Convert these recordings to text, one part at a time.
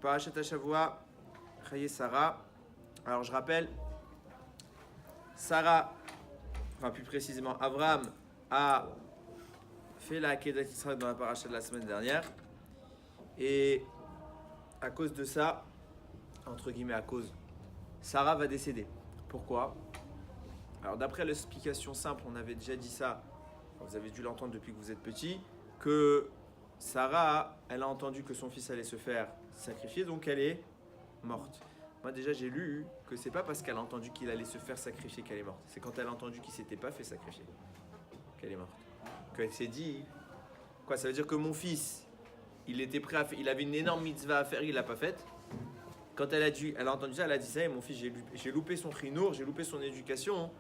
Parashat Hashavua, Chaye Sarah. Alors je rappelle, Sarah, enfin plus précisément, Abraham a fait la Akedat Yitzhak dans la paracha de la semaine dernière. Et à cause de ça, entre guillemets à cause, Sarah va décéder. Pourquoi ? Alors d'après l'explication simple, on avait déjà dit ça, vous avez dû l'entendre depuis que vous êtes petit, que Sarah, elle a entendu que son fils allait se faire sacrifier, donc elle est morte. Moi déjà j'ai lu que c'est pas parce qu'elle a entendu qu'il allait se faire sacrifier qu'elle est morte. C'est quand elle a entendu qu'il s'était pas fait sacrifier qu'elle est morte. Qu'elle s'est dit, quoi, ça veut dire que mon fils, il était prêt à faire, il avait une énorme mitzvah à faire, il l'a pas faite. Quand elle a entendu ça, elle a dit ça, et mon fils, j'ai loupé son chinour, j'ai loupé son éducation.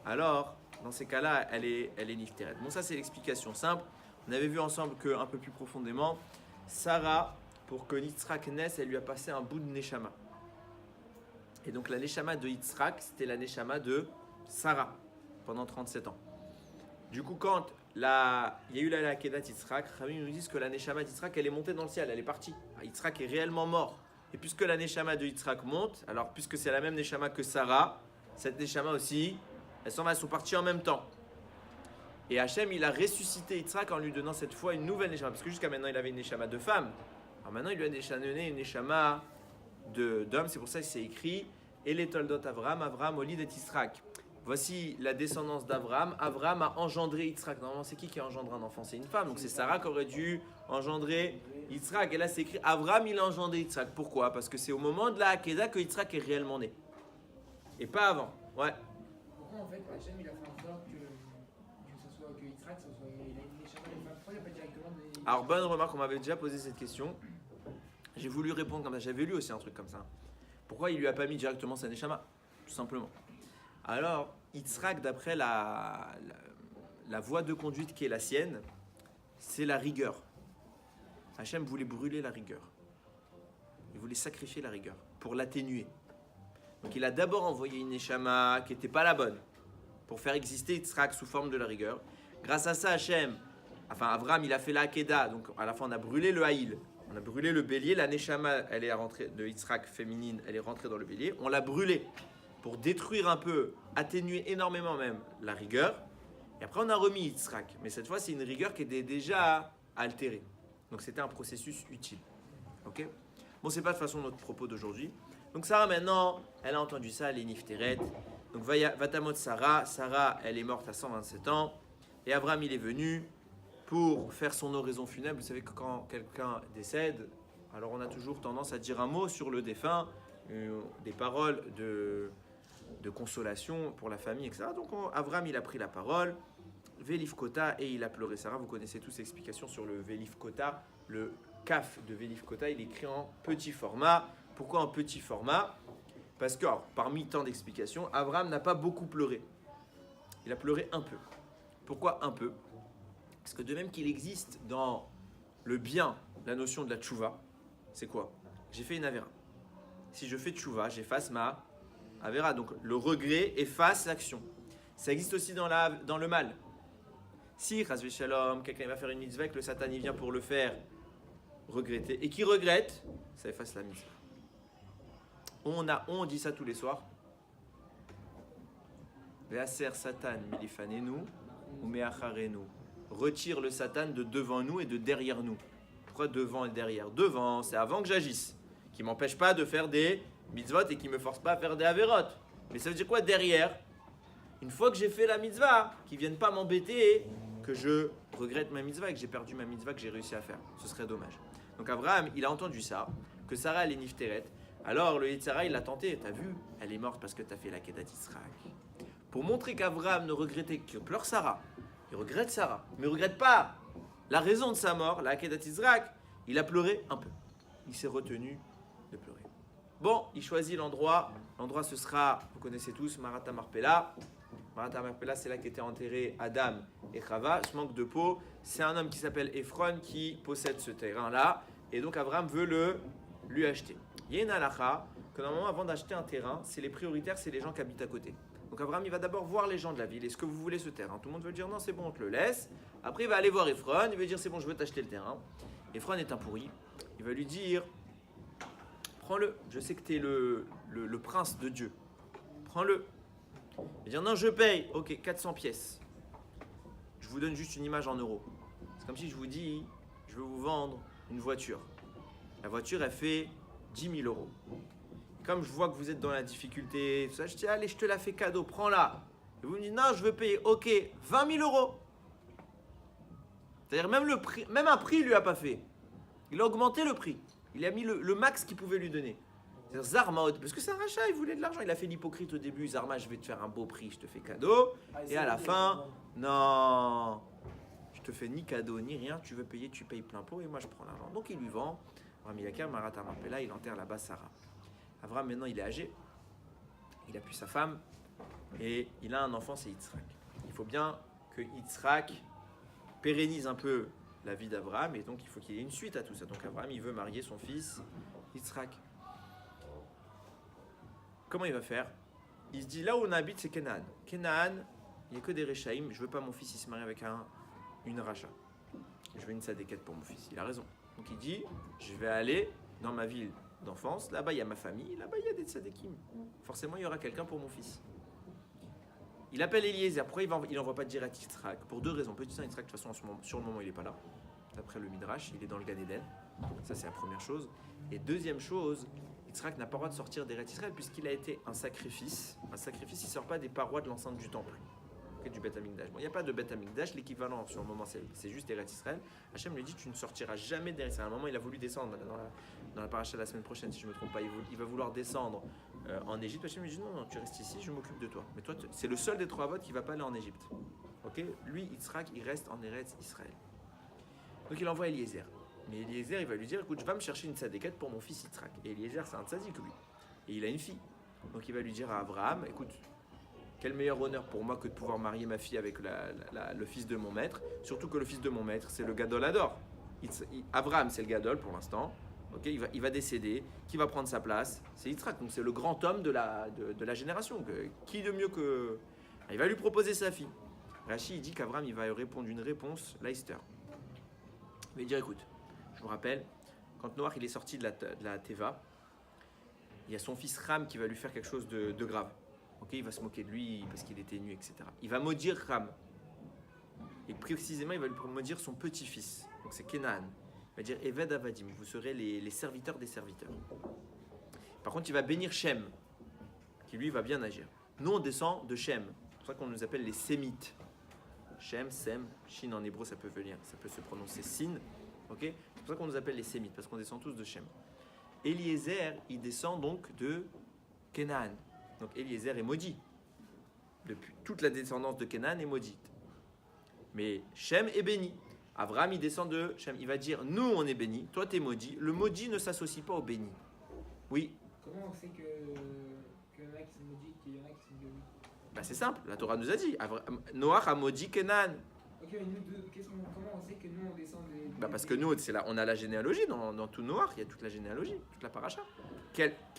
Alors, dans ces cas-là, elle est nifteret. Bon, ça c'est l'explication simple. On avait vu ensemble qu'un peu plus profondément, Sarah, pour que Yitzhak naisse, elle lui a passé un bout de neshama. Et donc la neshama de Yitzhak, c'était la neshama de Sarah, pendant 37 ans. Du coup, quand il y a eu la Akedat Yitzhak, Rabbi nous dit que la neshama d'Yitzhak, elle est montée dans le ciel, elle est partie. Yitzhak est réellement mort. Et puisque la neshama de Yitzhak monte, alors puisque c'est la même neshama que Sarah, cette neshama aussi, elles sont parties en même temps. Et Hachem, il a ressuscité Yitzhak en lui donnant cette fois une nouvelle neshama. Parce que jusqu'à maintenant, il avait une neshama de femme. Alors maintenant, il lui a donné une neshama d'homme. C'est pour ça que c'est écrit « Et les toldot Avraham, Avraham olid et Yitzhak ». Voici la descendance d'Avraham. Avraham a engendré Yitzhak. Normalement, c'est qui engendre un enfant ? C'est une femme. Donc c'est Sarah qui aurait dû engendrer Yitzhak. Et là, c'est écrit Avraham, il a engendré Yitzhak. Pourquoi ? Parce que c'est au moment de la Hakeda que Yitzhak est réellement né. Et pas avant. Ouais. Pourquoi en fait Hachem il a fait en sorte que ce soit que Yitzhak, il a une neshama de femme ? Pourquoi il n'y a pas directement des... Alors bonne remarque, on m'avait déjà posé cette question. J'ai voulu répondre comme ça. J'avais lu aussi un truc comme ça. Pourquoi il lui a pas mis directement sa neshama ? Tout simplement. Alors, Yitzhak, d'après la voie de conduite qui est la sienne, c'est la rigueur. Hachem voulait brûler la rigueur. Il voulait sacrifier la rigueur pour l'atténuer. Donc il a d'abord envoyé une neshama qui n'était pas la bonne pour faire exister Yitzhak sous forme de la rigueur. Grâce à ça, Avraham, il a fait la Hakeda. Donc à la fin, on a brûlé le haïl. On a brûlé le bélier. La neshama, elle est rentrée de Yitzhak féminine, elle est rentrée dans le bélier. On l'a brûlé pour détruire un peu, atténuer énormément même la rigueur. Et après, on a remis Yitzhak. Mais cette fois, c'est une rigueur qui était déjà altérée. Donc c'était un processus utile. Ok ? Bon, c'est pas de toute façon notre propos d'aujourd'hui. Donc Sarah, maintenant, elle a entendu ça, elle est nifteret. Donc Vatamot Sarah, elle est morte à 127 ans. Et Abraham, il est venu pour faire son oraison funèbre. Vous savez que quand quelqu'un décède, alors on a toujours tendance à dire un mot sur le défunt, des paroles de consolation pour la famille, etc. Donc Abraham, il a pris la parole, Velif Kota, et il a pleuré. Sarah, vous connaissez tous l'explication sur le Velif Kota. Le kaf de Velif Kota, il est écrit en petit format. Pourquoi en petit format ? Parce que, alors, parmi tant d'explications, Abraham n'a pas beaucoup pleuré. Il a pleuré un peu. Pourquoi un peu ? Parce que de même qu'il existe dans le bien la notion de la tchouva, c'est quoi ? J'ai fait une avéra. Si je fais tchouva, j'efface ma avéra. Donc le regret efface l'action. Ça existe aussi dans le mal. Si, chas shalom, quelqu'un va faire une mitzvah, que le satan il vient pour le faire regretter, et qui regrette, ça efface la mitzvah. On dit ça tous les soirs. Ve'aser satan milifanenu ou me'acharenu. Retire le satan de devant nous et de derrière nous. Pourquoi devant et derrière ? Devant, c'est avant que j'agisse, qui m'empêche pas de faire des mitzvot et qui me force pas à faire des averot. Mais ça veut dire quoi derrière ? Une fois que j'ai fait la mitzvah, qu'ils viennent pas m'embêter, que je regrette ma mitzvah et que j'ai perdu ma mitzvah que j'ai réussi à faire. Ce serait dommage. Donc Abraham, il a entendu ça, que Sarah elle est nifteret. Alors le Yitzhara, il l'a tenté, t'as vu ? Elle est morte parce que t'as fait la Kedat Yitzhak. Pour montrer qu'Abraham ne regrettait que pleure Sarah, il regrette Sarah, mais il ne regrette pas la raison de sa mort, la Kedat Yitzhak, il a pleuré un peu. Il s'est retenu de pleurer. Bon, il choisit l'endroit. L'endroit, ce sera, vous connaissez tous, Marata Marpella. Marata Marpella, c'est là qu'étaient enterrés Adam et Chava. Ce manque de peau, c'est un homme qui s'appelle Ephron qui possède ce terrain-là. Et donc Abraham veut lui acheter. Il y a une halakha que normalement, avant d'acheter un terrain, c'est les prioritaires, c'est les gens qui habitent à côté. Donc Abraham, il va d'abord voir les gens de la ville. Est-ce que vous voulez ce terrain ? Tout le monde veut dire non, c'est bon, on te le laisse. Après, il va aller voir Ephron, il va dire c'est bon, je veux t'acheter le terrain. Ephron est un pourri. Il va lui dire prends-le. Je sais que tu es le prince de Dieu. Prends-le. Il dit non, je paye. Ok, 400 pièces. Je vous donne juste une image en euros. C'est comme si je vous dis, je veux vous vendre une voiture. La voiture, elle fait 10 000 euros. Comme je vois que vous êtes dans la difficulté, tout ça, je dis, allez, je te la fais cadeau, prends-la. Et vous me dites, non, je veux payer, ok, 20 000 euros. C'est-à-dire même le prix, même un prix, il lui a pas fait. Il a augmenté le prix. Il a mis le max qu'il pouvait lui donner. C'est-à-dire Zarma, parce que c'est un rachat, il voulait de l'argent. Il a fait l'hypocrite au début. Zarma, je vais te faire un beau prix, je te fais cadeau. Et à la fin, non, je te fais ni cadeau ni rien. Tu veux payer, tu payes plein pot et moi je prends l'argent. Donc il lui vend. Ramilakar, Marata Marpella, il enterre là-bas Sarah. Avram, maintenant, il est âgé. Il a pu sa femme. Et il a un enfant, c'est Yitzhak. Il faut bien que Yitzhak pérennise un peu la vie d'Abraham. Et donc, il faut qu'il y ait une suite à tout ça. Donc, Abraham, il veut marier son fils Yitzhak. Comment il va faire? Il se dit, là où on habite, c'est Canaan. Canaan, il n'y a que des Réchaïm. Je ne veux pas mon fils, il se marie avec une Racha. Je veux une sadéquette pour mon fils. Il a raison. Donc, il dit, je vais aller dans ma ville d'enfance. Là-bas, il y a ma famille. Là-bas, il y a des tzadékim. Forcément, il y aura quelqu'un pour mon fils. Il appelle Eliezer. Pourquoi il n'envoie pas direct Yitzhak? Pour deux raisons. Petit 1, Yitzhak, de toute façon, sur le moment, il n'est pas là. D'après le Midrash, il est dans le Gan Eden. Ça, c'est la première chose. Et deuxième chose, Yitzhak n'a pas le droit de sortir d'Eretz Israël puisqu'il a été un sacrifice. Un sacrifice, il ne sort pas des parois de l'enceinte du temple. Du Beth Amikdash. Bon, il n'y a pas de Beth Amikdash, l'équivalent sur le moment c'est juste Eretz Israël. Hachem lui dit tu ne sortiras jamais d'Eretz Israël. À un moment il a voulu descendre dans la paracha de la semaine prochaine si je ne me trompe pas, il va vouloir descendre en Égypte. Hachem lui dit non, tu restes ici, je m'occupe de toi. Mais toi c'est le seul des trois votes qui ne va pas aller en Égypte. Ok, lui Yitzhak il reste en Eretz Israël. Donc il envoie Eliezer. Mais Eliezer il va lui dire écoute je vais me chercher une sadéquette pour mon fils Yitzhak. Et Eliezer c'est un tzadik lui. Et il a une fille. Donc il va lui dire à Abraham écoute quel meilleur honneur pour moi que de pouvoir marier ma fille avec le fils de mon maître. Surtout que le fils de mon maître, c'est le Gadol Hador. Abraham, c'est le Gadol pour l'instant. Okay, il va décéder. Qui va prendre sa place? C'est Yitzhak. Donc c'est le grand homme de la génération. Qui de mieux que... Il va lui proposer sa fille. Rashi, il dit qu'Abraham, il va lui répondre une réponse, Leicester. Il va dire, écoute, je vous rappelle, quand Noach il est sorti de la Teva, il y a son fils Ram qui va lui faire quelque chose de grave. Okay, il va se moquer de lui parce qu'il était nu, etc. Il va maudire Ram. Et précisément, il va lui maudire son petit-fils. Donc c'est Kenan. Il va dire Eved Avadim, vous serez les serviteurs des serviteurs. Par contre, il va bénir Shem, qui lui va bien agir. Nous, on descend de Shem. C'est pour ça qu'on nous appelle les Sémites. Shem, Sem, Shin en hébreu, ça peut se prononcer Sin. Okay, c'est pour ça qu'on nous appelle les Sémites, parce qu'on descend tous de Shem. Eliezer, il descend donc de Kenan. Donc Eliezer est maudit. Depuis toute la descendance de Kenan est maudite. Mais Shem est béni. Abraham, il descend de Shem. Il va dire, nous, on est béni. Toi, tu es maudit. Le maudit ne s'associe pas au béni. Oui. Comment on sait qu'il y en a qui sont maudits et qu'il y en a qui sont bénis? Bah, c'est simple. La Torah nous a dit. Noach a maudit Kenan. Ok, mais nous deux, comment on sait que nous, on descend des... Bah, parce que nous, on a la généalogie. Dans tout Noach, il y a toute la généalogie, toute la paracha.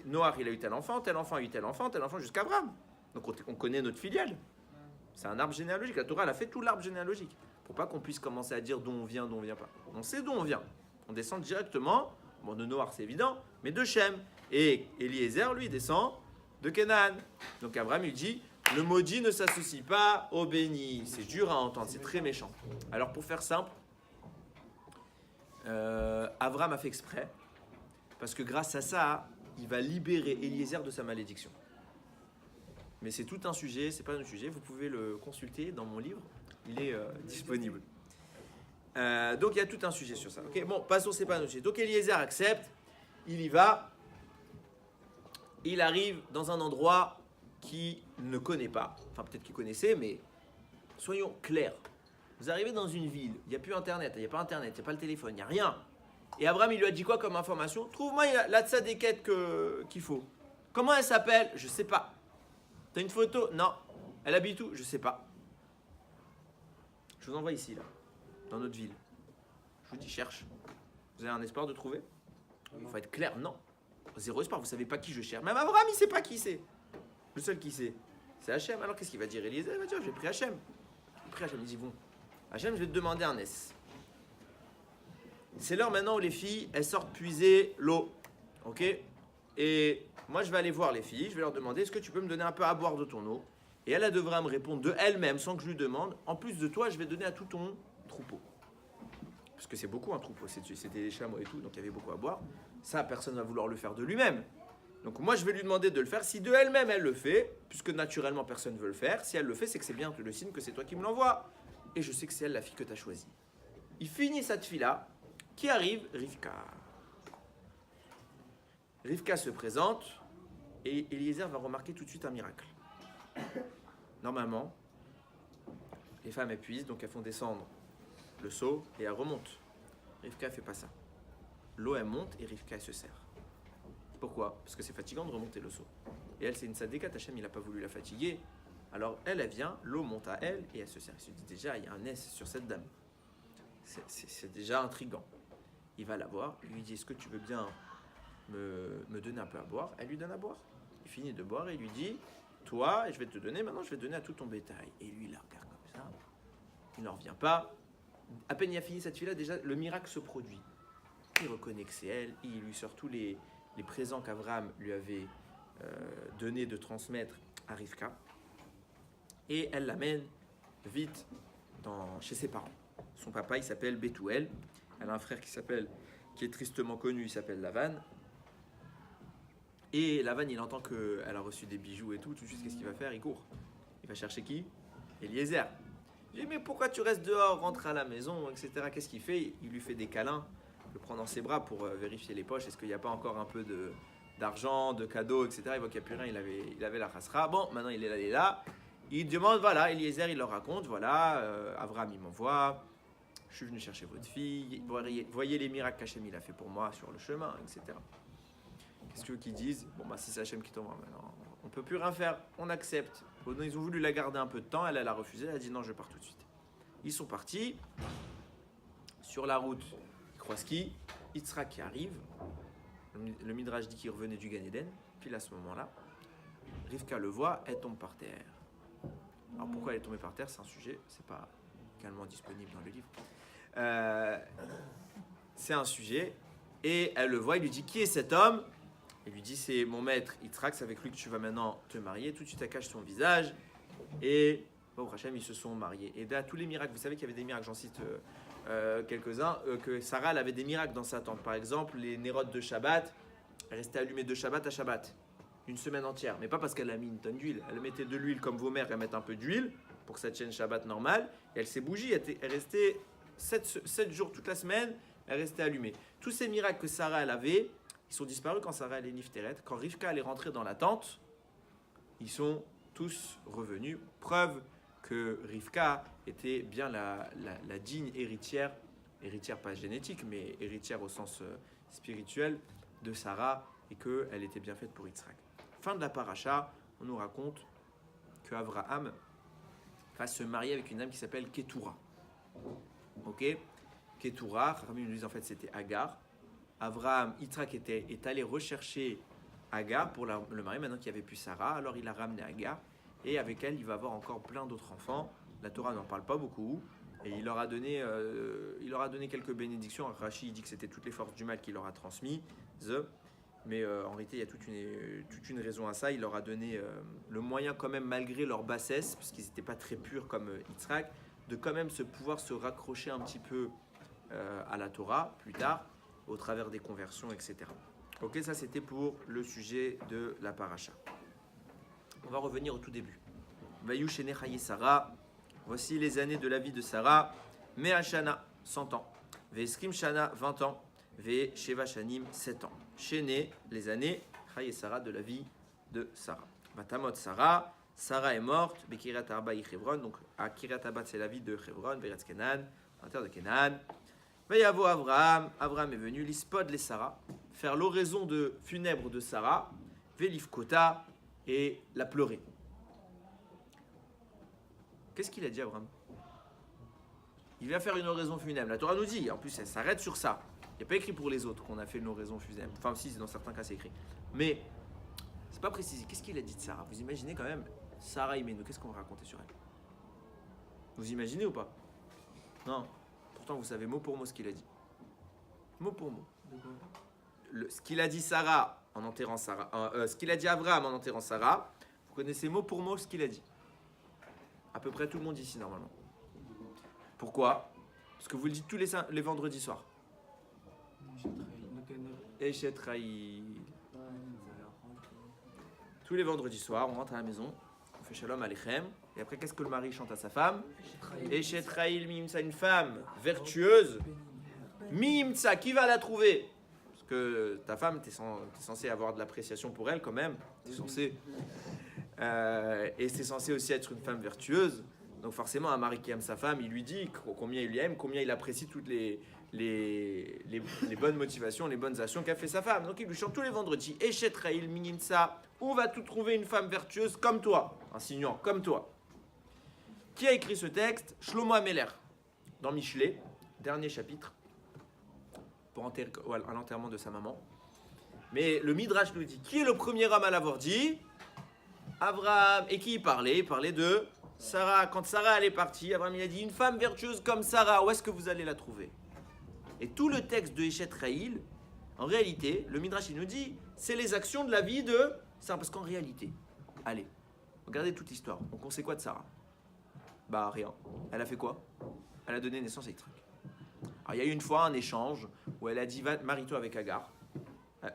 Noach, il a eu tel enfant a eu tel enfant, jusqu'à Abraham. Donc on connaît notre filiale. C'est un arbre généalogique. La Torah, elle a fait tout l'arbre généalogique. Pour pas qu'on puisse commencer à dire d'où on vient pas. On sait d'où on vient. On descend directement, bon, de Noach, c'est évident, mais de Shem. Et Eliezer, lui, descend de Kenan. Donc Abraham, il dit, le maudit ne s'associe pas au béni. C'est dur à entendre, c'est très méchant. Alors pour faire simple, Abraham a fait exprès, parce que grâce à ça, il va libérer Eliezer de sa malédiction. Mais c'est tout un sujet, c'est pas un sujet, vous pouvez le consulter dans mon livre, il est disponible. Donc il y a tout un sujet sur ça. Okay, bon, passons, c'est pas un sujet. Donc Eliezer accepte, il y va, il arrive dans un endroit qu'il ne connaît pas, enfin peut-être qu'il connaissait, mais soyons clairs. Vous arrivez dans une ville, il n'y a plus internet, il n'y a pas internet, il n'y a pas le téléphone, il n'y a rien. Et Abraham, il lui a dit quoi comme information? Trouve-moi la tzadékette qu'il faut. Comment elle s'appelle? Je sais pas. T'as une photo? Non. Elle habite où? Je sais pas. Je vous envoie ici, là, dans notre ville. Je vous dis, cherche. Vous avez un espoir de trouver? Il faut être clair. Non. Zéro espoir. Vous savez pas qui je cherche. Même Abraham, il sait pas qui c'est. Le seul qui sait, c'est Hachem. Alors qu'est-ce qu'il va dire? Eliezer, il va dire, j'ai pris Hachem. J'ai pris Hachem. Il dit, bon, Hachem, je vais te demander un S. C'est l'heure maintenant où les filles, elles sortent puiser l'eau. Ok? Et moi, je vais aller voir les filles, je vais leur demander, est-ce que tu peux me donner un peu à boire de ton eau? Et elle devra me répondre de elle-même, sans que je lui demande, en plus de toi, je vais donner à tout ton troupeau. Parce que c'est beaucoup un troupeau, c'était des chameaux et tout, donc il y avait beaucoup à boire. Ça, personne ne va vouloir le faire de lui-même. Donc moi, je vais lui demander de le faire. Si de elle-même, elle le fait, puisque naturellement, personne ne veut le faire, si elle le fait, c'est que c'est bien le signe que c'est toi qui me l'envoie. Et je sais que c'est elle la fille que tu as choisie. Il finit cette fille-là, qui arrive, Rivka. Rivka se présente, et Eliezer va remarquer tout de suite un miracle. Normalement, les femmes épuisent, donc elles font descendre le seau et elles remontent. Rivka ne fait pas ça. L'eau, elle monte et Rivka, elle se sert. Pourquoi? Parce que c'est fatigant de remonter le seau. Et elle, c'est une sadéka, Hachem, il n'a pas voulu la fatiguer. Alors elle vient, l'eau monte à elle et elle se sert. Il se dit déjà, il y a un S sur cette dame. C'est déjà intriguant. Il va la voir, il lui dit, est-ce que tu veux bien me donner un peu à boire? Elle lui donne à boire. Il finit de boire et il lui dit, toi, je vais te donner, maintenant je vais te donner à tout ton bétail. Et lui, il la regarde comme ça. Il n'en revient pas. À peine il a fini cette fille-là, déjà, le miracle se produit. Il reconnaît que c'est elle, il lui sort tous les présents qu'Abraham lui avait donné de transmettre à Rivka. Et elle l'amène vite chez ses parents. Son papa, il s'appelle Bethuel. Elle a un frère qui est tristement connu, il s'appelle Lavan. Et Lavan, il entend qu'elle a reçu des bijoux et tout de suite, qu'est-ce qu'il va faire? Il court. Il va chercher qui? Eliezer. Il dit, mais pourquoi tu restes dehors, rentre à la maison, etc. Qu'est-ce qu'il fait? Il lui fait des câlins, le prend dans ses bras pour vérifier les poches. Est-ce qu'il n'y a pas encore un peu d'argent, de cadeaux, etc. Il voit qu'il n'y a plus rien, il avait la chasra. Bon, maintenant il est là. Il demande, voilà, Eliezer, il leur raconte, voilà, Abraham, il m'envoie, je suis venu chercher votre fille, voyez les miracles qu'Hachem il a fait pour moi sur le chemin, etc. Qu'est-ce que qu'ils disent? Bon, bah, si c'est Hachem qui t'envoie maintenant, on ne peut plus rien faire, on accepte. Ils ont voulu la garder un peu de temps, elle a refusé, elle a dit non, je pars tout de suite. Ils sont partis, sur la route, ils croisent qui? Yitzhak qui arrive, le Midrash dit qu'il revenait du Gan Eden, puis à ce moment-là, Rivka le voit, elle tombe par terre. Alors pourquoi elle est tombée par terre? C'est un sujet, c'est pas également disponible dans le livre. C'est un sujet, et elle le voit, il lui dit qui est cet homme? Il lui dit c'est mon maître Yitzhak, c'est avec lui que tu vas maintenant te marier. Tout de suite elle cache son visage, et bon, Hachem, ils se sont mariés. Et là tous les miracles, vous savez qu'il y avait des miracles, j'en cite quelques-uns, que Sarah elle avait des miracles dans sa tente. Par exemple, les nérodes de Shabbat, elle restait allumée de Shabbat à Shabbat. Une semaine entière, mais pas parce qu'elle a mis une tonne d'huile. Elle mettait de l'huile comme vos mères, elles mettent un peu d'huile pour que ça tienne Shabbat normal. Et elle s'est bougie, elle restait 7 jours toute la semaine, elle restait allumée. Tous ces miracles que Sarah elle avait, ils sont disparus quand Sarah elle est nifteret. Quand Rivka elle est rentrée dans la tente, ils sont tous revenus. Preuve que Rivka était bien la digne héritière pas génétique, mais héritière au sens spirituel de Sarah, et qu'elle était bien faite pour Yitzhak. Fin de la paracha, on nous raconte qu'Abraham va se marier avec une dame qui s'appelle Ketura. Ok? Ketura, Rami nous dit en fait c'était Agar. Abraham, Yitzhak est allé rechercher Agar pour le marier, maintenant qu'il n'y avait plus Sarah, alors il a ramené Agar, et avec elle il va avoir encore plein d'autres enfants. La Torah n'en parle pas beaucoup, et il leur a donné quelques bénédictions. Rashi dit que c'était toutes les forces du mal qu'il leur a transmises. Mais en réalité, il y a toute une raison à ça. Il leur a donné le moyen quand même, malgré leur bassesse, parce qu'ils n'étaient pas très purs comme Yitzhak, de quand même pouvoir se raccrocher un petit peu à la Torah plus tard, au travers des conversions, etc. Ok, ça c'était pour le sujet de la paracha. On va revenir au tout début. Vayush Nechaye Sarah. Voici les années de la vie de Sarah. Mea Shana, 100 ans. Ve'eskrim Shana, 20 ans. Ve Sheva Shanim, 7 ans. Chéné, les années, Chaye Sarah, de la vie de Sarah. Batamot Sarah, Sarah est morte, Bekirat Arba Hebron, donc à Kirat Arba c'est la vie de Hebron, Beretz Kenan, la terre de Kenan. Veyavo Abraham, Abraham est venu, l'ispod les Sarah, faire l'oraison de funèbre de Sarah, Velifkota, et la pleurer. Qu'est-ce qu'il a dit Abraham? Il vient faire une oraison funèbre. La Torah nous dit, en plus elle s'arrête sur ça. Il n'y a pas écrit pour les autres qu'on a fait une oraison funèbre. Enfin, si, dans certains cas, c'est écrit. Mais, c'est pas précisé. Qu'est-ce qu'il a dit de Sarah? Vous imaginez quand même, Sarah Imenu, qu'est-ce qu'on va raconter sur elle? Vous imaginez ou pas? Non. Pourtant, vous savez mot pour mot ce qu'il a dit. Mot pour mot. Ce qu'il a dit Sarah en enterrant Sarah, ce qu'il a dit Abraham en enterrant Sarah, vous connaissez mot pour mot ce qu'il a dit. À peu près tout le monde ici normalement. Pourquoi? Parce que vous le dites tous les vendredis soirs. Eshet Raïl. Tous les vendredis soirs, on rentre à la maison, on fait Shalom Aleichem, et après qu'est-ce que le mari chante à sa femme? Eshet Raïl Mimsa, une femme vertueuse. Mimsa, qui va la trouver? Parce que ta femme, t'es censé avoir de l'appréciation pour elle quand même. T'es censé. Et c'est censé aussi être une femme vertueuse. Donc forcément, un mari qui aime sa femme, il lui dit combien il aime, combien il apprécie toutes les bonnes motivations, les bonnes actions qu'a fait sa femme. Donc il lui chante tous les vendredis. Eshet Raïl Mimsa, où vas-tu trouver une femme vertueuse comme toi? Insinuant, comme toi. Qui a écrit ce texte? Shlomo Ameler, dans Michelet, dernier chapitre, pour à l'enterrement de sa maman. Mais le Midrash nous dit, qui est le premier homme à l'avoir dit? Abraham. Et qui il parlait? Il parlait de Sarah. Quand Sarah elle est partie, Abraham il a dit, une femme vertueuse comme Sarah, où est-ce que vous allez la trouver? Et tout le texte de Eshet Raïl, en réalité, le Midrash il nous dit, c'est les actions de la vie de Sarah. Parce qu'en réalité, allez, regardez toute l'histoire. Donc on sait quoi de Sarah? Bah rien. Elle a fait quoi? Elle a donné naissance à Yitzhak. Alors il y a eu une fois un échange où elle a dit marie-toi avec Agar.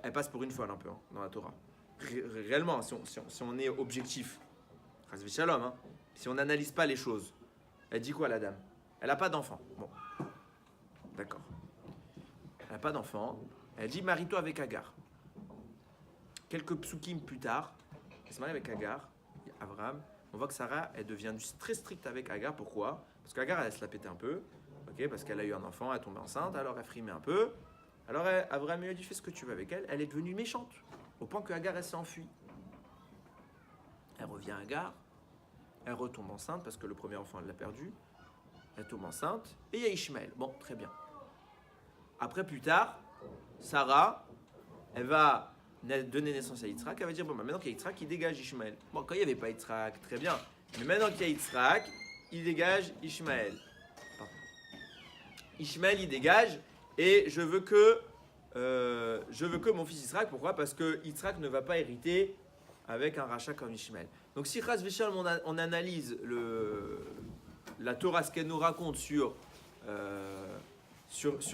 Elle passe pour une folle un peu dans la Torah. Réellement, si on est objectif, Shalom, hein, si on n'analyse pas les choses, elle dit quoi la dame? Elle n'a pas d'enfant. Bon, d'accord. Elle n'a pas d'enfant. Elle dit marie-toi avec Agar. Quelques psukim plus tard, elle se marie avec Agar, Abraham. On voit que Sarah, elle devient très stricte avec Agar. Pourquoi? Parce qu'Agar, elle se la pétait un peu. Okay, parce qu'elle a eu un enfant, elle est tombée enceinte, alors elle frimait un peu. Alors Abraham lui a dit, fais ce que tu veux avec elle. Elle est devenue méchante, au point que Agar, elle s'est enfuie. Elle revient à Agar, elle retombe enceinte, parce que le premier enfant, elle l'a perdu. Elle tombe enceinte, et il y a Ishmaël. Bon, très bien. Après, plus tard, Sarah, elle va donner naissance à Yitzhak, elle va dire, bon, maintenant qu'il y a Yitzhak, il dégage Ishmaël. Bon, quand il n'y avait pas Yitzhak, très bien. Mais maintenant qu'il y a Yitzhak, il dégage Ishmaël. Ishmaël, il dégage, et je veux que mon fils Yitzhak, pourquoi? Parce que Yitzhak ne va pas hériter avec un rachat comme Ishmaël. Donc si Chas V'Shalom, on analyse la Torah, ce qu'elle nous raconte sur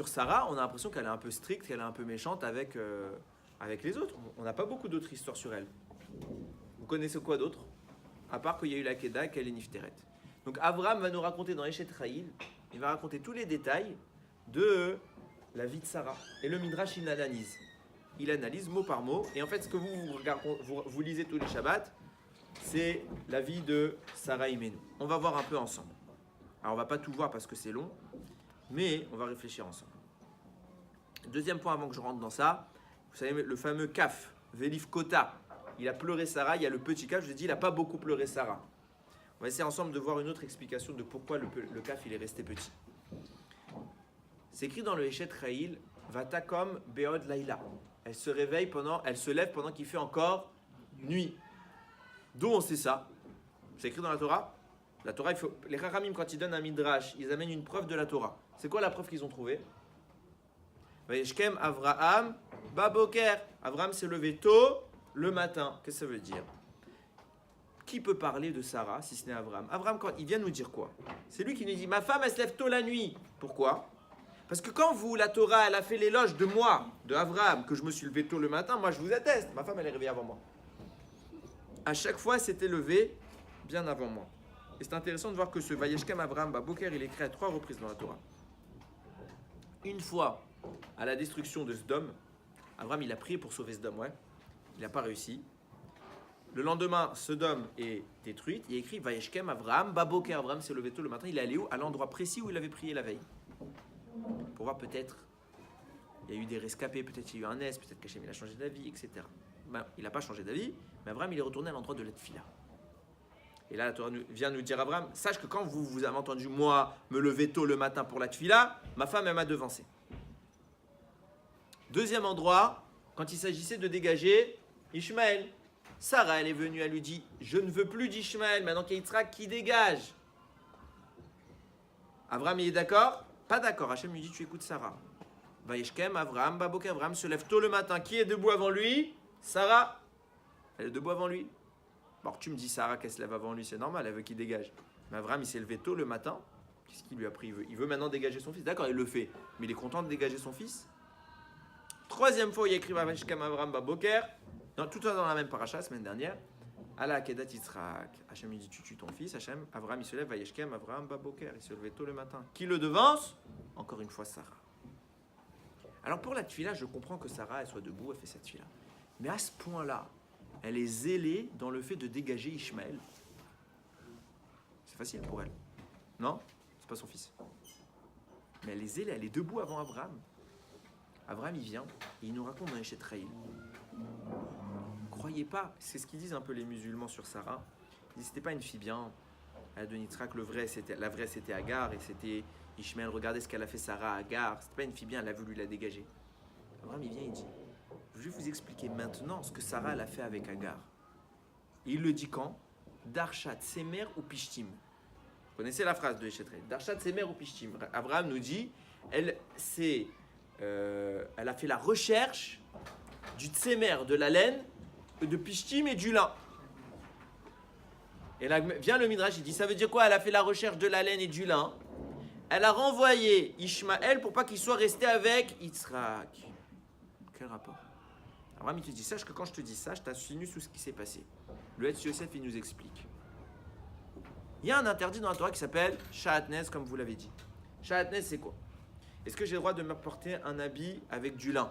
Sarah, on a l'impression qu'elle est un peu stricte, qu'elle est un peu méchante avec les autres. On n'a pas beaucoup d'autres histoires sur elle. Vous connaissez quoi d'autre? À part qu'il y a eu la Kedah, qu'elle est Nifteret. Donc Abraham va nous raconter dans Eshet Raïl, il va raconter tous les détails de la vie de Sarah. Et le Midrash, il analyse. Il analyse mot par mot. Et en fait, ce que vous lisez tous les Shabbats, c'est la vie de Sarah Imenu. On va voir un peu ensemble. Alors, on ne va pas tout voir parce que c'est long, mais on va réfléchir ensemble. Deuxième point avant que je rentre dans ça, vous savez, le fameux Kaf, Velif Kota. Il a pleuré Sarah, il y a le petit Kaf, je vous ai dit, il n'a pas beaucoup pleuré Sarah. On va essayer ensemble de voir une autre explication de pourquoi le Kaf il est resté petit. C'est écrit dans le Eshet Raïl, Vatakom Beod Laila. Elle se lève pendant qu'il fait encore nuit. D'où on sait ça? C'est écrit dans la Torah. La Torah, les Chachamim, quand ils donnent un midrash, ils amènent une preuve de la Torah. C'est quoi la preuve qu'ils ont trouvée? Vayeshkem Avraham Baboker. Avraham s'est levé tôt le matin. Qu'est-ce que ça veut dire? Qui peut parler de Sarah si ce n'est Avraham? Avraham, quand il vient nous dire quoi? C'est lui qui nous dit, ma femme, elle se lève tôt la nuit. Pourquoi? Parce que quand la Torah, elle a fait l'éloge de moi, de Avraham, que je me suis levé tôt le matin, moi je vous atteste, ma femme elle est réveillée avant moi. À chaque fois, elle s'était levée bien avant moi. Et c'est intéressant de voir que ce Vayeshkem Avraham Baboker, il est écrit à 3 reprises dans la Torah. Une fois, à la destruction de Sdom, Avraham il a prié pour sauver Sdom, ouais. Il n'a pas réussi. Le lendemain, Sodome est détruite. Il est écrit Vayeshkem Avraham Baboker. Avraham s'est levé tôt le matin. Il est allé où? À l'endroit précis où il avait prié la veille. Pour voir peut-être, il y a eu des rescapés, peut-être il y a eu un S, peut-être qu'Hachem il a changé d'avis, etc. Ben, il n'a pas changé d'avis, mais Abraham il est retourné à l'endroit de la Tfila. Et là la Torah vient nous dire Abraham, sache que quand vous avez entendu moi me lever tôt le matin pour la Tfila, ma femme elle m'a devancé. Deuxième endroit, quand il s'agissait de dégager Ishmaël, Sarah elle est venue, elle lui dit, je ne veux plus d'Ishmaël, maintenant qu'il y a Yitzhak qui dégage. Abraham il est d'accord? Pas d'accord. Hachem lui dit, tu écoutes Sarah. Vayeshkem, Avraham, Baboker. Avraham se lève tôt le matin. Qui est debout avant lui? Sarah, elle est debout avant lui. Alors tu me dis, Sarah, qu'elle se lève avant lui, c'est normal, elle veut qu'il dégage. Mais Abraham, il s'est levé tôt le matin. Qu'est-ce qu'il lui a pris? Il veut maintenant dégager son fils. D'accord, il le fait. Mais il est content de dégager son fils. Troisième fois, il écrit Vayeshkem Avraham Baboker. Tout dans la même paracha, la semaine dernière. Allah Kedat Yitzhak. Hachem, il dit, tu tues ton fils. Hachem, Avraham, il se lève. Vayeshkem Avraham Baboker. Il se levait tôt le matin. Qui le devance? Encore une fois, Sarah. Alors pour la tefila, je comprends que Sarah, elle soit debout, elle fait cette tefila. Mais à ce point-là, elle est zélée dans le fait de dégager Ishmaël. C'est facile pour elle. Non? C'est pas son fils. Mais elle est zélée, elle est debout avant Abraham. Abraham, il vient, et il nous raconte dans Eshet Raïl. Croyez pas, c'est ce qu'ils disent un peu les musulmans sur Sarah. Ils disent, c'était pas une fille bien. Elle a donné Yitzhak, la vraie c'était Agar, et c'était Ishmaël. Regardez ce qu'elle a fait Sarah à Agar. C'était pas une fille bien, elle a voulu la dégager. Abraham, il vient, il dit, je vais vous expliquer maintenant ce que Sarah elle a fait avec Agar. Et il le dit quand? Darshat, Semer ou Pishtim. Vous connaissez la phrase de Eshet Raïl. Darshat, Semer ou Pishtim. Abraham nous dit, elle a fait la recherche du tsemer, de la laine, de Pishtim et du lin. Et là vient le Midrash, il dit, ça veut dire quoi? Elle a fait la recherche de la laine et du lin. Elle a renvoyé Ishmaël pour pas qu'il soit resté avec Yitzhak. Quel rapport? Abraham, il te dit, sache que quand je te dis ça, je t'insinue sous ce qui s'est passé. Le Hetz Yosef, il nous explique. Il y a un interdit dans la Torah qui s'appelle Sha'atnez, comme vous l'avez dit. Sha'atnez, c'est quoi? Est-ce que j'ai le droit de me porter un habit avec du lin?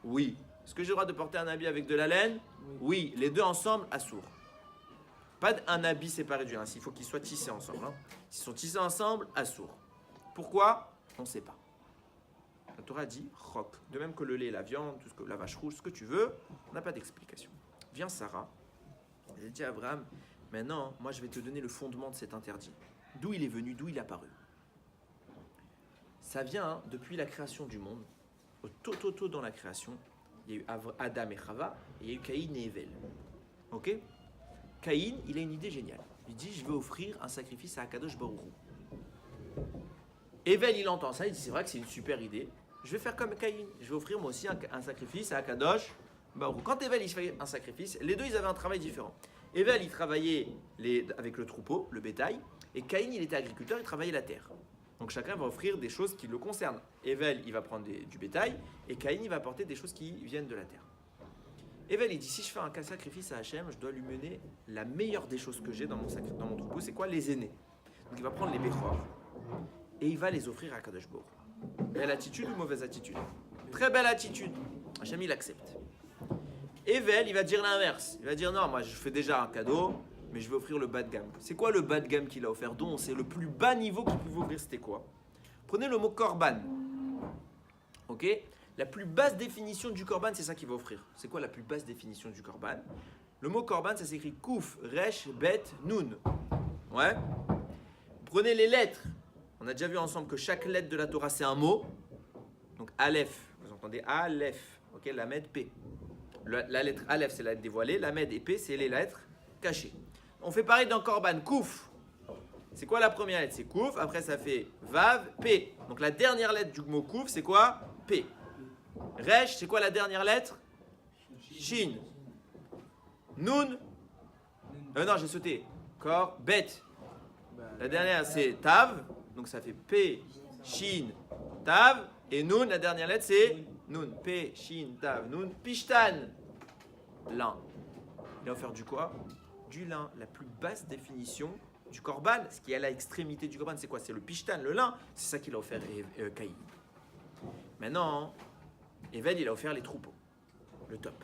Oui. Est-ce que j'ai le droit de porter un habit avec de la laine? Oui. Les deux ensemble, assour. Pas un habit séparé du lin. Il faut qu'ils soient tissés ensemble. S'ils sont tissés ensemble, assour. Pourquoi? On ne sait pas. La Torah dit chok. De même que le lait, la viande, tout ce que, la vache rouge, ce que tu veux, on n'a pas d'explication. Vient Sarah. Elle dit à Abraham, maintenant, moi je vais te donner le fondement de cet interdit. D'où il est venu, d'où il est apparu. Ça vient depuis la création du monde. Au tôt dans la création, il y a eu Adam et Chava, et il y a eu Caïn et Evel. Ok? Caïn, il a une idée géniale. Il dit, je vais offrir un sacrifice à Akadosh Baruch Hu. Evel, il entend ça, il dit, c'est vrai que c'est une super idée. Je vais faire comme Caïn. Je vais offrir moi aussi un sacrifice à Akadosh Baruch Hu. Quand Evel, il fait un sacrifice, les deux, ils avaient un travail différent. Evel, il travaillait avec le troupeau, le bétail, et Caïn, il était agriculteur, il travaillait la terre. Donc chacun va offrir des choses qui le concernent. Evel, il va prendre du bétail, et Caïn, il va apporter des choses qui viennent de la terre. Evel, il dit, si je fais un sacrifice à Hachem, je dois lui mener la meilleure des choses que j'ai dans mon troupeau, c'est quoi? Les aînés. Donc il va prendre les béchors, et il va les offrir à Kadosh Baruch Hu. Belle attitude ou mauvaise attitude? Très belle attitude. Hachem, il accepte. Evel, il va dire l'inverse. Il va dire, non, moi je fais déjà un cadeau, mais je vais offrir le bas de gamme. C'est quoi le bas de gamme qu'il a offert? Donc c'est le plus bas niveau qu'il pouvait offrir, c'était quoi? Prenez le mot korban. Ok? La plus basse définition du korban, c'est ça qu'il va offrir. C'est quoi la plus basse définition du korban? Le mot korban, ça s'écrit kouf, resh, bet, nun. Ouais? Prenez les lettres. On a déjà vu ensemble que chaque lettre de la Torah, c'est un mot. Donc Aleph, vous entendez Aleph. Ok? Lamed, P. La lettre Aleph, c'est la lettre dévoilée. Lamed et P, c'est les lettres cachées. On fait pareil dans korban, kouf. C'est quoi la première lettre? C'est kouf. Après, ça fait vav, P. Donc la dernière lettre du mot kouf, c'est quoi? P. Resh, c'est quoi la dernière lettre? Shin. Nun. Non, j'ai sauté. Kor, bet. La dernière, c'est tav. Donc ça fait P, Shin, tav. Et nun, la dernière lettre, c'est nun. P, Shin, tav, nun. Pishtan. Lin. Il a offert du quoi? Du lin. La plus basse définition du korban. Ce qui est à l'extrémité du korban, c'est quoi? C'est le pishtan, le lin. C'est ça qu'il a offert Caïn. Maintenant, Evel, il a offert les troupeaux. Le top.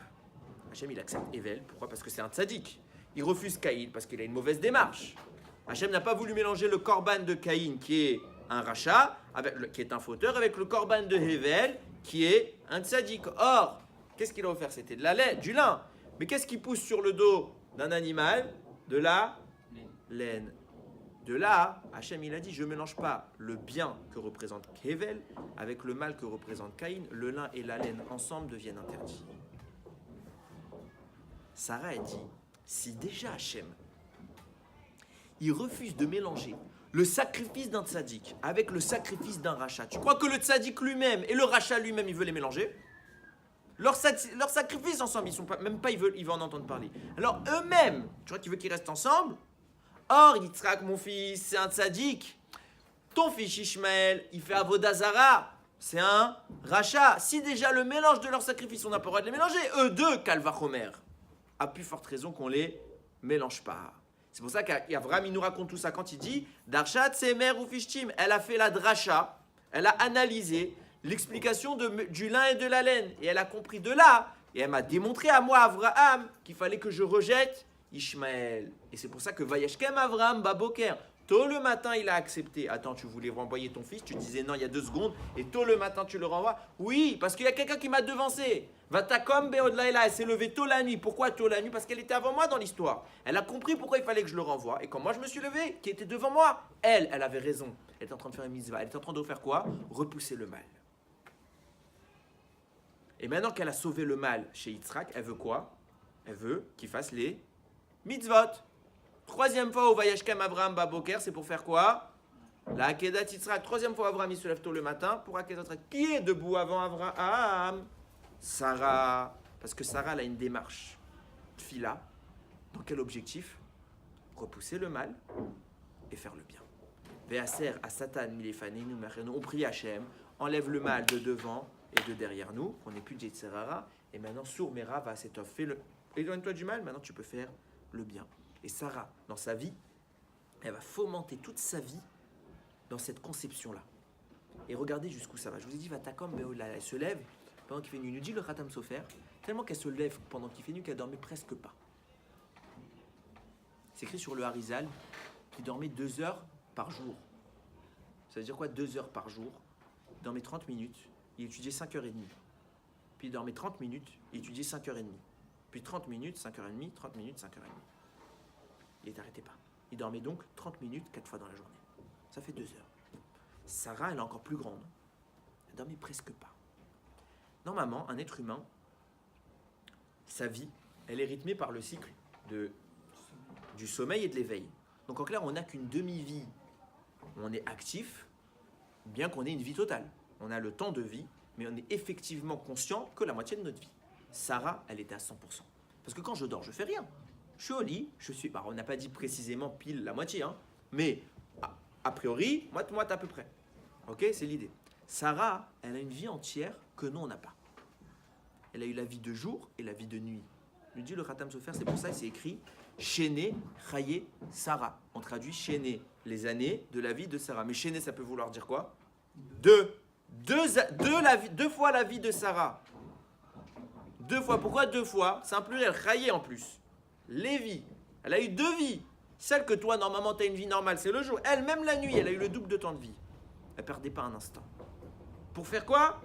Hachem, il accepte Evel. Pourquoi? Parce que c'est un tzaddik. Il refuse Caïn parce qu'il a une mauvaise démarche. Hachem n'a pas voulu mélanger le korban de Caïn, qui est un rachat, qui est un fauteur, avec le korban de Evel, qui est un tzaddik. Or, qu'est-ce qu'il a offert? C'était de la laine, du lin. Mais qu'est-ce qui pousse sur le dos d'un animal? De la laine. De là, Hachem, il a dit, je ne mélange pas le bien que représente Hevel avec le mal que représente Caïn. Le lin et la laine ensemble deviennent interdits. Sarah a dit, si déjà Hachem, il refuse de mélanger le sacrifice d'un tzaddik avec le sacrifice d'un rachat, tu crois que le tzaddik lui-même et le rachat lui-même, il veut les mélanger? Leur sacrifice ensemble, ils sont pas, même pas, ils veulent en entendre parler. Alors eux-mêmes, tu vois, tu veux qu'ils restent ensemble. Or, Yitzhak, mon fils, c'est un tzaddik. Ton fils Ishmaël, il fait Avodazara. C'est un rachat. Si déjà le mélange de leurs sacrifices, on n'a pas le droit de les mélanger, eux deux, Kalvachomer, à plus forte raison qu'on les mélange pas. C'est pour ça qu'Avram, il nous raconte tout ça quand il dit Darshat Semer ou Fishtim. Elle a fait la dracha, elle a analysé l'explication du lin et de la laine. Et elle a compris de là. Et elle m'a démontré à moi, Avraham, qu'il fallait que je rejette Ishmaël. Et c'est pour ça que Vayeshkem Avraham Baboker. Tôt le matin, il a accepté. Attends, tu voulais renvoyer ton fils, tu disais non il y a 2 secondes, et tôt le matin, tu le renvoies. Oui, parce qu'il y a quelqu'un qui m'a devancé. Vatakom Beodlaïla, elle s'est levée tôt la nuit. Pourquoi tôt la nuit? Parce qu'elle était avant moi dans l'histoire. Elle a compris pourquoi il fallait que je le renvoie. Et quand moi je me suis levé, qui était devant moi, elle avait raison. Elle était en train de faire une mitzvah. Elle était en train de faire quoi? Repousser le mal. Et maintenant qu'elle a sauvé le mal chez Yitzhak, elle veut quoi? Elle veut qu'il fasse les mitzvot. 3e fois au Vayeshkem Avraham Baboker, c'est pour faire quoi? La Akedat Yitzhak. 3e fois Avraham il se lève tôt le matin pour Akedat Yitzhak. Qui est debout avant Avraham? Sarah. Parce que Sarah elle a une démarche. Fila. Dans quel objectif? Repousser le mal et faire le bien. Ve'aser à Satan milefanenu machenu. On prie Hachem, enlève le mal de devant et de derrière nous. On n'est plus de Yetzerara. Et maintenant, sourd Mera va s'étoffer. Fais-le. Éloigne-toi du mal. Maintenant, tu peux faire le bien. Et Sarah, dans sa vie, elle va fomenter toute sa vie dans cette conception-là. Et regardez jusqu'où ça va. Je vous ai dit, Vatakom Beola, elle se lève pendant qu'il fait nuit. Il nous dit le Khatam Sofer, tellement qu'elle se lève pendant qu'il fait nuit qu'elle dormait presque pas. C'est écrit sur le Harizal qu'il dormait 2 heures par jour. Ça veut dire quoi 2 heures par jour? Il dormait 30 minutes, il étudiait 5h30. Puis il dormait 30 minutes, il étudiait 5h30. Puis 30 minutes, 5h30, 30 minutes, 5h30. Il n'arrêtait pas. Il dormait donc 30 minutes 4 fois dans la journée. Ça fait 2 heures. Sarah, elle est encore plus grande. Elle dormait presque pas. Normalement, un être humain, sa vie, elle est rythmée par le cycle du sommeil et de l'éveil. Donc en clair, on n'a qu'une demi-vie. On est actif, bien qu'on ait une vie totale. On a le temps de vie, mais on est effectivement conscient que la moitié de notre vie. Sarah, elle était à 100%. Parce que quand je dors, je fais rien. Je suis au lit, on n'a pas dit précisément pile la moitié, hein, mais a priori, moite à peu près. Ok, c'est l'idée. Sarah, elle a une vie entière que nous, on n'a pas. Elle a eu la vie de jour et la vie de nuit. Lui dit le Khatam Sofer, c'est pour ça que c'est écrit Chéné, Chaye, Sarah. On traduit Chéné, les années de la vie de Sarah. Mais Chéné, ça peut vouloir dire quoi? Deux fois la vie de Sarah. 2 fois. Pourquoi 2 fois? C'est un pluriel, Chaye en plus. Les vies. Elle a eu 2 vies. Celle que toi, normalement, tu as une vie normale, c'est le jour. Elle, même la nuit, elle a eu le double de temps de vie. Elle ne perdait pas un instant. Pour faire quoi?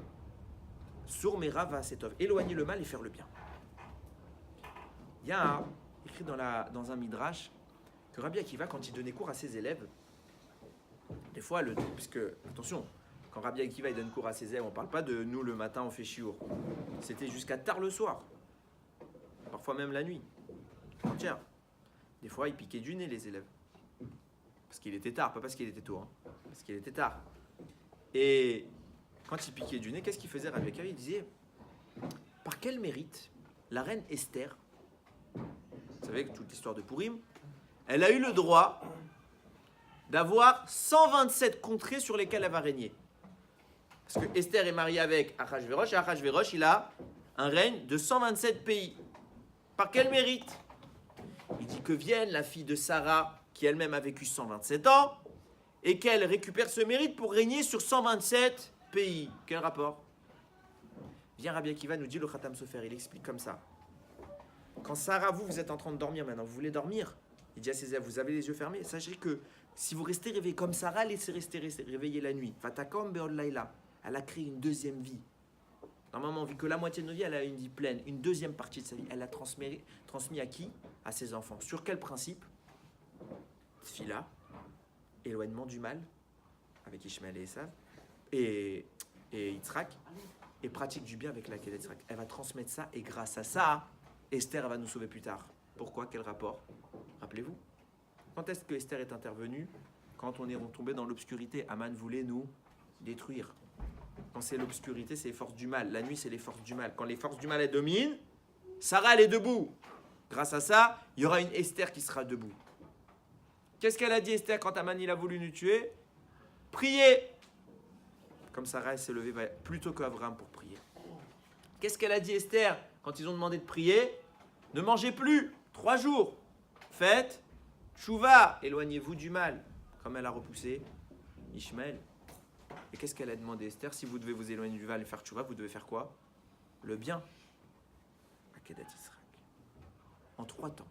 Sour Mera va s'étoffer. Éloigner le mal et faire le bien. Il y a écrit dans un midrash que Rabbi Akiva, quand il donnait cours à ses élèves, des fois, puisque, attention, quand Rabbi Akiva il donne cours à ses élèves, on ne parle pas de nous le matin, on fait chiour. C'était jusqu'à tard le soir. Parfois même la nuit. Entière. Des fois, il piquait du nez, les élèves. Parce qu'il était tard, pas parce qu'il était tôt. Hein. Parce qu'il était tard. Et quand il piquait du nez, qu'est-ce qu'il faisait Rabbi Akiva? Il disait, par quel mérite la reine Esther, vous savez que toute l'histoire de Pourim, elle a eu le droit d'avoir 127 contrées sur lesquelles elle va régner. Parce que Esther est mariée avec Achashverosh, et Achashverosh, il a un règne de 127 pays. Par quel mérite? Il dit que vienne la fille de Sarah, qui elle-même a vécu 127 ans, et qu'elle récupère ce mérite pour régner sur 127 pays. Quel rapport? Viens Rabbi Akiva nous dit le Khatam Sofer, il explique comme ça. Quand Sarah, vous êtes en train de dormir maintenant, vous voulez dormir? Il dit à ses élèves, vous avez les yeux fermés? Sachez que si vous restez réveillés comme Sarah, laissez rester réveillés la nuit. Fatakom be'od laïla. Elle a créé une deuxième vie. Normalement, vu que la moitié de nos vies, elle a une vie pleine, une deuxième partie de sa vie, elle a transmis à qui? À ses enfants. Sur quel principe? Tfila, éloignement du mal, avec Ishmaël et Esav, et Yitzhak, et pratique du bien avec la Kedat Yitzhak. Elle va transmettre ça, et grâce à ça, Esther va nous sauver plus tard. Pourquoi? Quel rapport? Rappelez-vous. Quand est-ce que Esther est intervenue? Quand on est tombé dans l'obscurité. Aman voulait nous détruire. Quand c'est l'obscurité, c'est les forces du mal. La nuit, c'est les forces du mal. Quand les forces du mal, elles dominent, Sarah, elle est debout. Grâce à ça, il y aura une Esther qui sera debout. Qu'est-ce qu'elle a dit, Esther, quand Aman il a voulu nous tuer? Priez. Comme Sarah, elle s'est levée plutôt qu'Abraham pour prier. Qu'est-ce qu'elle a dit, Esther, quand ils ont demandé de prier? Ne mangez plus 3 jours. Faites Tchouva, éloignez-vous du mal. Comme elle a repoussé Ishmaël. Et qu'est-ce qu'elle a demandé, Esther? Si vous devez vous éloigner du mal et faire Tchouva, vous devez faire quoi? Le bien. Akedat Israël. En 3 temps.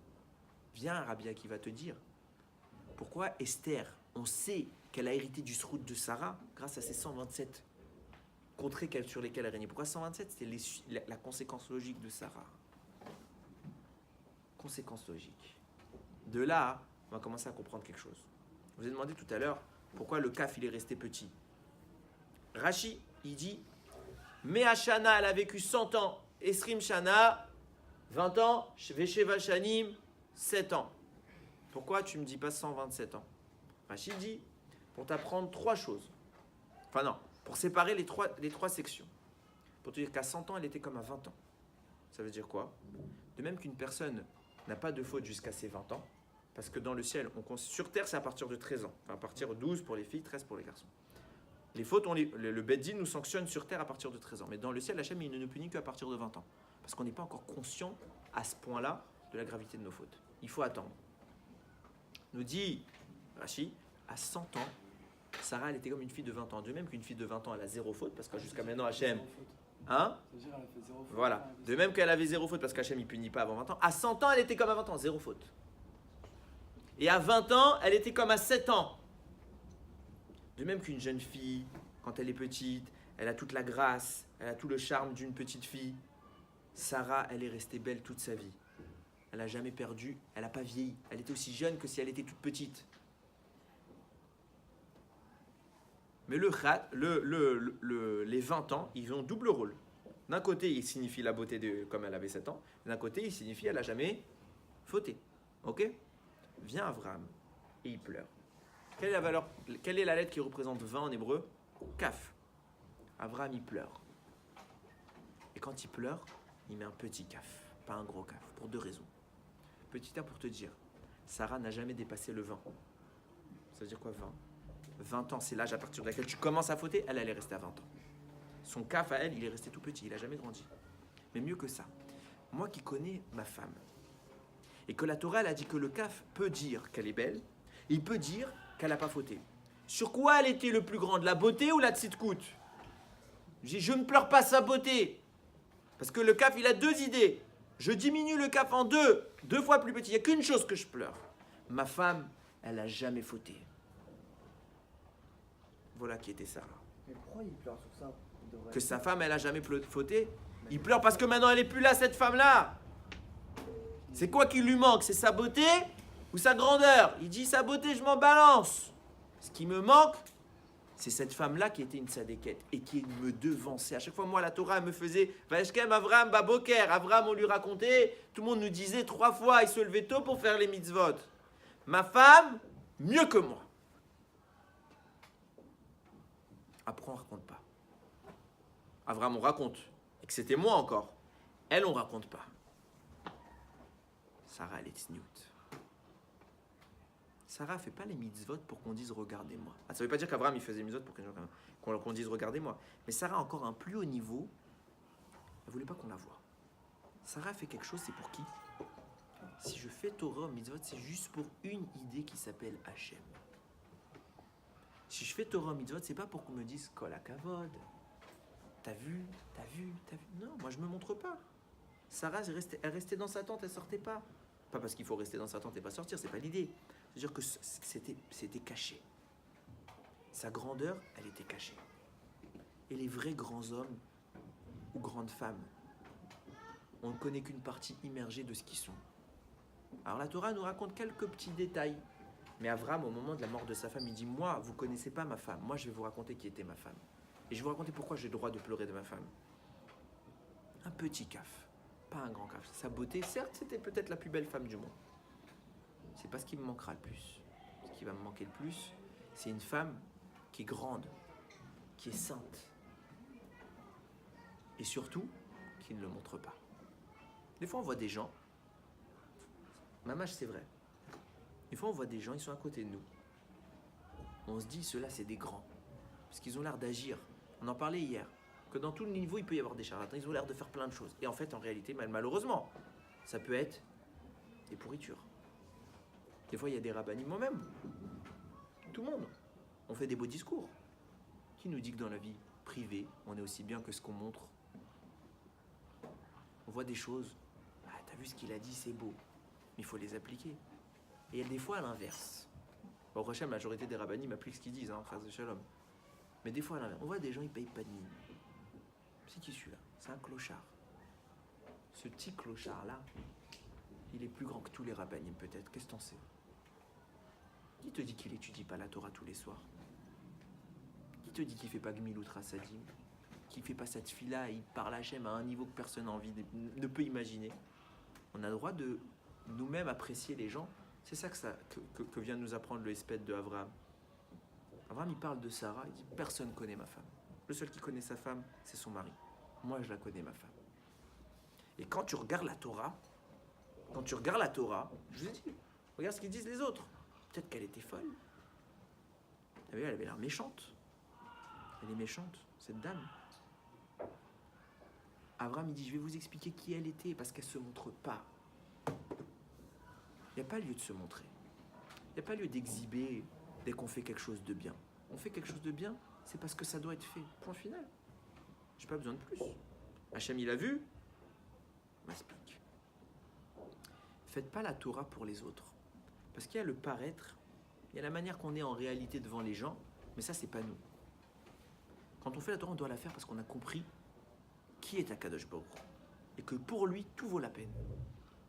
Viens un Rabbi qui va te dire pourquoi Esther, on sait qu'elle a hérité du srout de Sarah grâce à ses 127 contrées sur lesquelles elle régnait. Pourquoi 127? C'était la conséquence logique de Sarah. Conséquence logique. De là, on va commencer à comprendre quelque chose. Je vous ai demandé tout à l'heure pourquoi le kaf il est resté petit. Rashi, il dit Mea Shana, elle a vécu 100 ans. Esrim Shana, 20 ans. Vesheva Shanim, 7 ans. Pourquoi tu ne me dis pas 127 ans? Rashi dit pour t'apprendre 3 choses. Enfin non, pour séparer les trois sections. Pour te dire qu'à 100 ans, elle était comme à 20 ans. Ça veut dire quoi? De même qu'une personne n'a pas de faute jusqu'à ses 20 ans, parce que dans le ciel, sur terre, c'est à partir de 13 ans. Enfin, à partir de 12 pour les filles, 13 pour les garçons. Les fautes, le Beddin nous sanctionne sur terre à partir de 13 ans. Mais dans le ciel, Hachem, il ne nous punit qu'à partir de 20 ans. Parce qu'on n'est pas encore conscient à ce point-là de la gravité de nos fautes. Il faut attendre. Nous dit Rashi, à 100 ans, Sarah, elle était comme une fille de 20 ans. De même qu'une fille de 20 ans, elle a 0 faute, parce que jusqu'à maintenant, Hachem... Hein? Voilà. De même qu'elle avait 0 faute, parce qu'Hachem, il punit pas avant 20 ans. À 100 ans, elle était comme à 20 ans, 0 faute. Et à 20 ans, elle était comme à 7 ans. De même qu'une jeune fille, quand elle est petite, elle a toute la grâce, elle a tout le charme d'une petite fille. Sarah, elle est restée belle toute sa vie. Elle n'a jamais perdu, elle n'a pas vieilli. Elle était aussi jeune que si elle était toute petite. Mais les 20 ans, ils ont double rôle. D'un côté, il signifie la beauté comme elle avait 7 ans. D'un côté, il signifie elle n'a jamais fauté. Ok? Vient Abraham et il pleure. Quelle est la lettre qui représente 20 en hébreu? Kaf. Abraham, il pleure. Et quand il pleure, il met un petit kaf, pas un gros kaf, pour 2 raisons. Petit 1 pour te dire, Sarah n'a jamais dépassé le 20. Ça veut dire quoi 20? 20 ans, c'est l'âge à partir de laquelle tu commences à fauter, elle est restée à 20 ans. Son kaf à elle, il est resté tout petit, il n'a jamais grandi. Mais mieux que ça, moi qui connais ma femme, et que la Torah elle a dit que le kaf peut dire qu'elle est belle, il peut dire qu'elle n'a pas fauté. Sur quoi elle était le plus grande, la beauté ou la tzidkout? Je ne pleure pas sa beauté. Parce que le kaf, il a 2 idées. Je diminue le kaf en 2 fois plus petit. Il n'y a qu'une chose que je pleure. Ma femme, elle n'a jamais fauté. Voilà qui était Sarah. Mais pourquoi il pleure sur ça? Que sa femme, elle n'a jamais fauté. Il pleure parce que maintenant, elle n'est plus là, cette femme-là. C'est quoi qui lui manque? C'est sa beauté ou sa grandeur? Il dit sa beauté, je m'en balance. Ce qui me manque, c'est cette femme-là qui était une sadéquette et qui me devançait. À chaque fois, moi, la Torah, elle me faisait Vaeshkem Avram Baboker. Avram, on lui racontait, tout le monde nous disait 3 fois, il se levait tôt pour faire les mitzvot. Ma femme, mieux que moi. Après, on ne raconte pas. Avram, on raconte. Et que c'était moi encore. Elle, on ne raconte pas. Sarah, elle est tsniout. Sarah ne fait pas les mitzvot pour qu'on dise regardez-moi. Ça ne veut pas dire qu'Abraham il faisait les mitzvot pour qu'on dise regardez-moi. Mais Sarah a encore un plus haut niveau. Elle ne voulait pas qu'on la voie. Sarah fait quelque chose, c'est pour qui? Si je fais Torah mitzvot, c'est juste pour une idée qui s'appelle Hachem. Si je fais Torah mitzvot, c'est pas pour qu'on me dise Kol hakavod. T'as vu? Non, moi je me montre pas. Sarah, elle restait dans sa tente, elle sortait pas. Pas parce qu'il faut rester dans sa tente et pas sortir, c'est pas l'idée. C'est-à-dire que c'était caché. Sa grandeur, elle était cachée. Et les vrais grands hommes ou grandes femmes, on ne connaît qu'une partie immergée de ce qu'ils sont. Alors la Torah nous raconte quelques petits détails. Mais Avram, au moment de la mort de sa femme, il dit « Moi, vous ne connaissez pas ma femme. Moi, je vais vous raconter qui était ma femme. Et je vais vous raconter pourquoi j'ai le droit de pleurer de ma femme. » Un petit caf, pas un grand caf. Sa beauté, certes, c'était peut-être la plus belle femme du monde. C'est pas ce qui me manquera le plus. Ce qui va me manquer le plus, c'est une femme qui est grande, qui est sainte, Et surtout, qu'ils ne le montrent pas. Des fois, on voit des gens, Mamash, c'est vrai. Des fois, on voit des gens, ils sont à côté de nous. On se dit, ceux-là, c'est des grands. Parce qu'ils ont l'air d'agir. On en parlait hier. Que dans tout le niveau, il peut y avoir des charlatans. Ils ont l'air de faire plein de choses. Et en fait, en réalité, malheureusement, ça peut être des pourritures. Des fois, il y a des rabbinim, moi-même. Tout le monde. On fait des beaux discours. Qui nous dit que dans la vie privée, on est aussi bien que ce qu'on montre? On voit des choses. Ah, t'as vu ce qu'il a dit, c'est beau. Mais il faut les appliquer. Et il y a des fois à l'inverse. Au prochain, la majorité des rabbinim appliquent ce qu'ils disent, hein, phrase de shalom. Mais des fois à l'inverse. On voit des gens, ils payent pas de mine. C'est qui celui-là? C'est un clochard. Ce petit clochard-là, il est plus grand que tous les rabbinim, peut-être. Qu'est-ce que t'en sais? Qui te dit qu'il étudie pas la Torah tous les soirs? Qui te dit qu'il fait pas Gmilut Rasadim? Qui fait pas cette fila et il parle Hachem à un niveau que personne n'a envie ne peut imaginer? On a le droit de nous-mêmes apprécier les gens. C'est ça que vient nous apprendre le Hesped de Abraham. Abraham, il parle de Sarah, il dit personne connaît ma femme. Le seul qui connaît sa femme, c'est son mari. Moi, je la connais, ma femme. Et quand tu regardes la Torah, je vous ai dit, regarde ce qu'ils disent les autres. Peut-être qu'elle était folle. Elle avait l'air méchante. Elle est méchante, cette dame. Abraham, il dit, je vais vous expliquer qui elle était, parce qu'elle ne se montre pas. Il n'y a pas lieu de se montrer. Il n'y a pas lieu d'exhiber dès qu'on fait quelque chose de bien. On fait quelque chose de bien, c'est parce que ça doit être fait. Point final. Je n'ai pas besoin de plus. Hachem, il a vu. M'explique. Faites pas la Torah pour les autres. Parce qu'il y a le paraître, il y a la manière qu'on est en réalité devant les gens, mais ça, c'est pas nous. Quand on fait la Torah, on doit la faire parce qu'on a compris qui est Akadosh Baruch Hu. Et que pour lui, tout vaut la peine.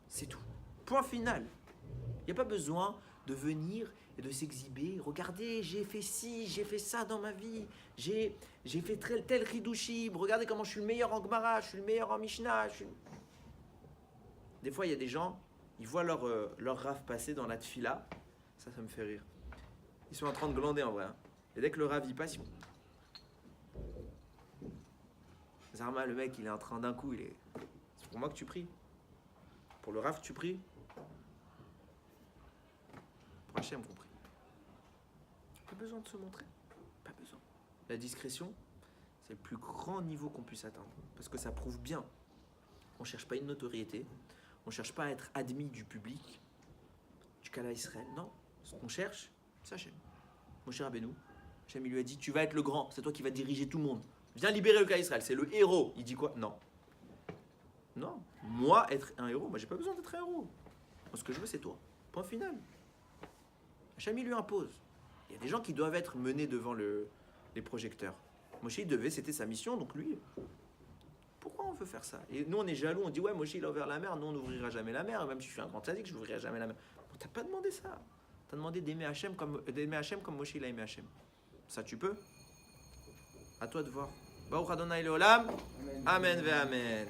C'est tout. Point final. Il n'y a pas besoin de venir et de s'exhiber. Regardez, j'ai fait ci, j'ai fait ça dans ma vie. J'ai fait tel Hidushim. Regardez comment je suis le meilleur en Gemara, je suis le meilleur en Mishnah. Des fois, il y a des gens, ils voient leur Rav passer dans la tfila. Ça me fait rire. Ils sont en train de glander en vrai. Hein. Et dès que le Rav y passe, ils font... Zarma, le mec, il est en train d'un coup, c'est pour moi que tu pries. Pour le Rav, tu pries. Pour Hachem, qu'on prie. Pas besoin de se montrer. Pas besoin. La discrétion, c'est le plus grand niveau qu'on puisse atteindre. Parce que ça prouve bien. On ne cherche pas une notoriété. On ne cherche pas à être admis du public, du Kala Israël. Non. Ce qu'on cherche, c'est Hachem. Mon cher Rabbeinu, Hachem, il lui a dit, tu vas être le grand. C'est toi qui vas diriger tout le monde. Viens libérer le Kala Israël. C'est le héros. Il dit quoi? Non. Non. Moi, être un héros, moi, j'ai pas besoin d'être un héros. Moi, ce que je veux, c'est toi. Point final. Hachem, il lui impose. Il y a des gens qui doivent être menés devant les projecteurs. Moshe, c'était sa mission, donc lui, pourquoi on veut faire ça? Et nous, on est jaloux, on dit, ouais, Moshe, il a ouvert la mer, nous, on n'ouvrira jamais la mer, même si je suis un grand sadique, je n'ouvrirai jamais la mer. Bon, t'as pas demandé ça. T'as demandé d'aimer Hachem comme Moshe, il a aimé Hachem. Ça, tu peux? À toi de voir. Baruch Adonai Leolam. Amen ve Amen.